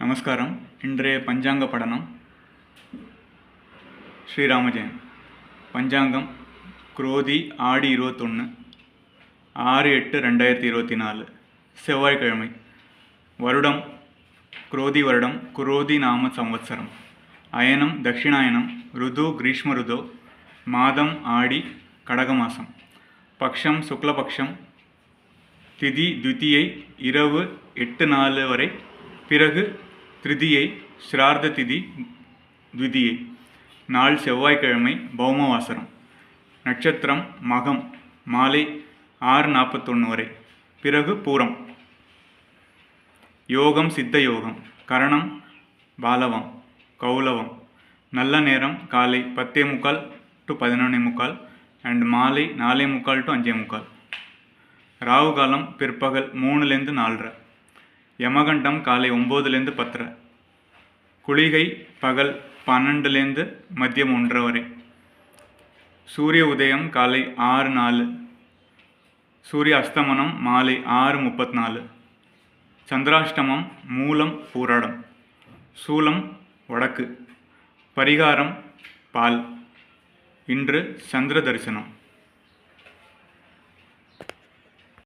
நமஸ்காரம். இன்றைய பஞ்சாங்க படனம் ஸ்ரீராமஜெயம். பஞ்சாங்கம் குரோதி ஆடி 21 6/8/2024 செவ்வாய்க்கிழமை. வருடம் குரோதி வருடம், குரோதி நாம சம்வத்சரம். அயனம் தட்சிணாயனம், ருது கிரீஷ்ம ருதோ, மாதம் ஆடி, கடகமாசம். பக்ஷம் சுக்லபக்ஷம், திதி த்விதியை இரவு 8:04 வரை, பிறகு திருதியை ஸ்ரார்த்த திதி த்விதியை. நாள் செவ்வாய்க்கிழமை, பௌமவாசரம். நட்சத்திரம் மகம், மாலை 6:41 வரை, பிறகு பூரம். யோகம் சித்த யோகம். கரணம் பாலவம் கௌலவம். நல்ல நேரம் காலை 10:45 to 11:45 அண்ட் மாலை 4:45 to 5:45. ராகு காலம் பிற்பகல் 3 to 4:30. யமகண்டம் காலை 9 to 10:30. குளிகை பகல் 12 மதியம் 1 வரை. சூரிய உதயம் காலை 6:04. சூரிய அஸ்தமனம் மாலை 6:34. சந்திராஷ்டமம் மூலம் பூராடம். சூலம் வடக்கு. பரிகாரம் பால். இன்று சந்திர தரிசனம்.